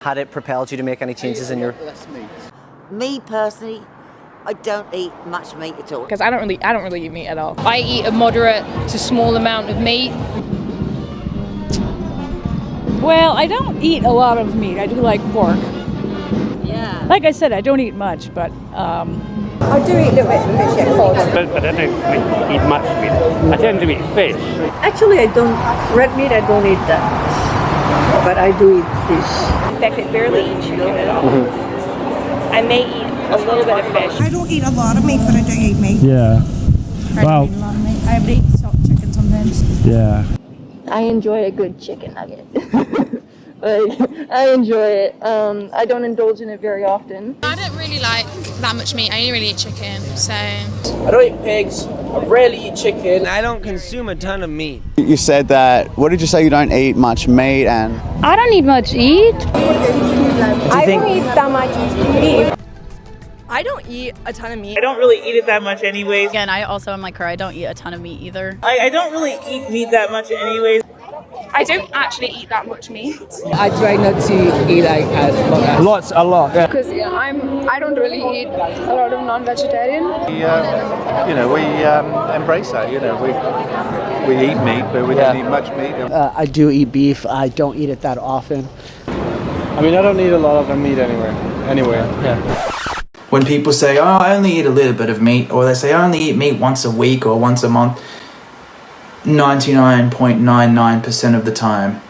Had it propelled you to make any changes in your... Me personally, I don't eat much meat at all. Because I don't really eat meat at all. I eat a moderate to small amount of meat. Well, I don't eat a lot of meat. I do like pork. Yeah. Like I said, I don't eat much, but I do eat a little bit of fish at home. But I don't eat much meat. I tend to eat fish. Actually, I don't, red meat I don't eat that much. But I do eat fish. In fact, I barely eat chicken at all. Mm-hmm. I may eat a little bit of fish. I don't eat a lot of meat, but I do eat meat. Yeah. I don't eat a lot of meat. I would eat salt chicken sometimes. Yeah. I enjoy a good chicken nugget. I enjoy it. I don't indulge in it very often. I don't really like that much meat. I only really eat chicken, so... I don't eat pigs. I rarely eat chicken. I don't consume a ton of meat. You said that, what did you say, you don't eat much meat and... I don't eat much meat. I don't eat that much meat. I don't eat a ton of meat. I don't really eat it that much anyways. Again, I also am like her. I don't eat a ton of meat either. I don't really eat meat that much anyways. I don't actually eat that much meat. I try not to eat like as much. A lot. Yeah. Because I don't really eat a lot of non-vegetarian. We embrace that. We eat meat, but we don't eat much meat. I do eat beef. I don't eat it that often. I mean, I don't eat a lot of meat anywhere. Yeah. When people say, oh, I only eat a little bit of meat, or they say, I only eat meat once a week or once a month, 99.99% of the time,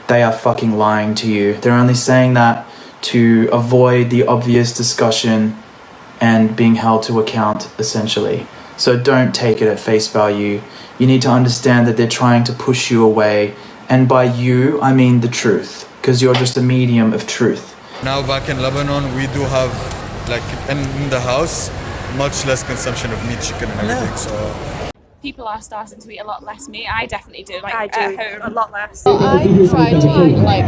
they are fucking lying to you. They're only saying that to avoid the obvious discussion and being held to account, essentially. So don't take it at face value. You need to understand that they're trying to push you away. And by you, I mean the truth, because you're just a medium of truth. Now back in Lebanon, we do have, like in the house, much less consumption of meat, chicken and everything, so... People are starting to eat a lot less meat. I definitely do. Like I do at home. a lot less. I try to eat try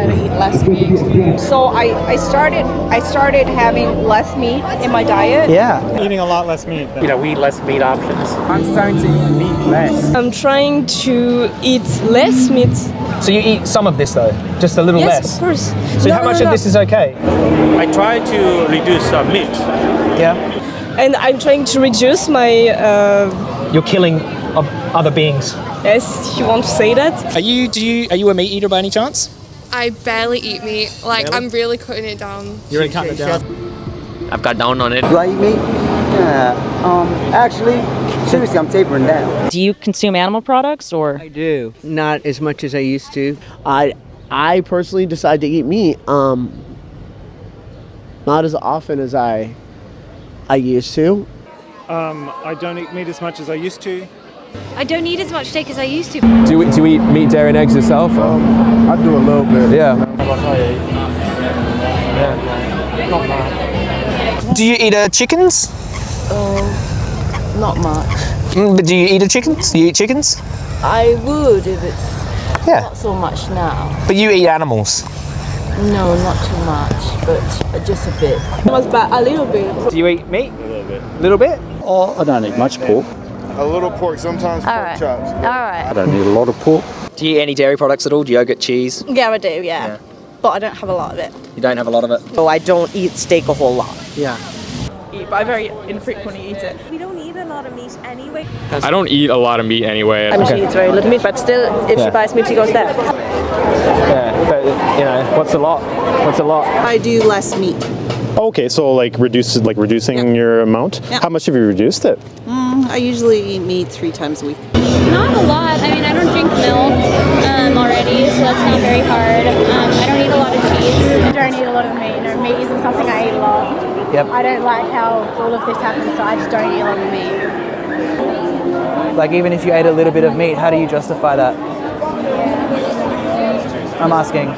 to eat less meat. So I started having less meat in my diet. Yeah. Eating a lot less meat. We eat less meat options. I'm starting to eat meat less. I'm trying to eat less meat. So you eat some of this though? Just a little less? Yes, of course. So how much of this is okay? I try to reduce meat. Yeah. And I'm trying to reduce my... You're killing of other beings. Yes, you want to say that? Are you a meat eater by any chance? I barely eat meat. Like, Really? I'm really cutting it down. You're really cutting it down. I've got down on it. Do I eat meat? Yeah. Actually, seriously, I'm tapering down. Do you consume animal products or? I do. Not as much as I used to. I personally decide to eat meat. Not as often as I used to. I don't eat meat as much as I used to. I don't eat as much steak as I used to. Do you eat meat, dairy, and eggs yourself? I do a little bit. Yeah. Do you eat chickens? Not much. But do you eat chickens? Do you eat chickens? I would if it's Yeah. so much now. But you eat animals? No, not too much, but just a bit. A little bit. Do you eat meat? A little bit. I don't eat much pork. A little pork, sometimes pork chops. All right. I don't eat a lot of pork. Do you eat any dairy products at all? Yogurt, cheese? Yeah, I do, yeah. But I don't have a lot of it. You don't have a lot of it? So I don't eat steak a whole lot. Yeah. But I very infrequently eat it. We don't eat a lot of meat anyway. I don't eat a lot of meat anyway. She eats very little meat, but still, if she buys meat, she goes there. Yeah, but what's a lot? I do less meat. Okay, so reducing your amount. Yeah. How much have you reduced it? I usually eat meat 3 times a week. Not a lot. I mean, I don't drink milk already, so that's not very hard. I don't eat a lot of cheese. I don't eat a lot of meat. No, meat isn't something I eat a lot. Yep. I don't like how all of this happens, so I just don't eat a lot of meat. Like even if you ate a little bit of meat, how do you justify that? I'm asking.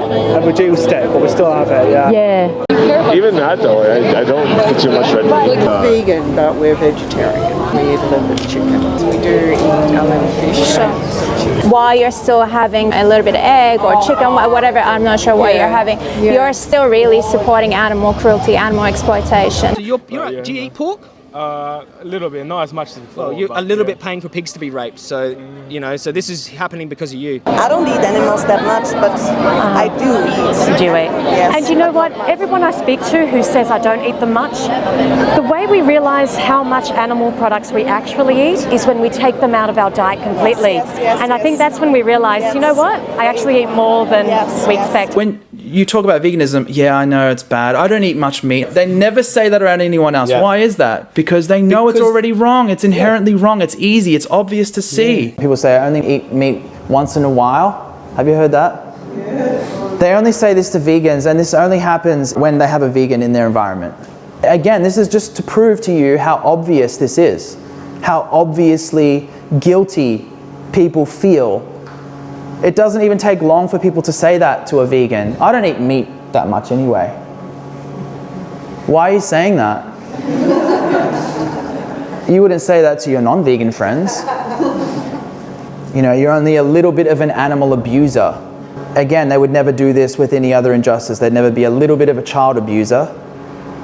I've reduced it, but we still have it, yeah. Yeah. Even that though, I don't eat too much red meat. We're vegan, but we're vegetarian. We eat a little bit of chicken. We do eat a little fish. While you're still having a little bit of egg or chicken, whatever, I'm not sure what you're having, you're still really supporting animal cruelty, animal exploitation. So do you eat pork? A little bit, not as much as before. Well, you're a little bit paying for pigs to be raped, so you know. So this is happening because of you. I don't eat animals that much, but I do eat. Do you eat? Yes. And you know what? Everyone I speak to who says I don't eat them much, the way we realise how much animal products we actually eat is when we take them out of our diet completely. And I think that's when we realise, you know what? I actually eat more than we expect. When you talk about veganism, yeah, I know it's bad. I don't eat much meat. They never say that around anyone else. Yeah. Why is that? Because they know it's already wrong. It's inherently wrong. It's easy. It's obvious to see. People say, I only eat meat once in a while. Have you heard that? Yeah. They only say this to vegans, and this only happens when they have a vegan in their environment. Again, this is just to prove to you how obvious this is. How obviously guilty people feel. It doesn't even take long for people to say that to a vegan. I don't eat meat that much anyway. Why are you saying that? You wouldn't say that to your non-vegan friends. You know, you're only a little bit of an animal abuser. Again, they would never do this with any other injustice. They'd never be a little bit of a child abuser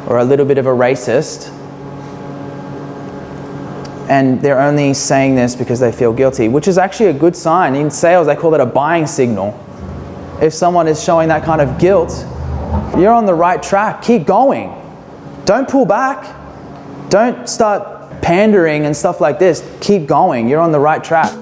or a little bit of a racist. And they're only saying this because they feel guilty, which is actually a good sign. In sales, they call it a buying signal. If someone is showing that kind of guilt, you're on the right track. Keep going. Don't pull back. Don't start pandering and stuff like this. Keep going. You're on the right track.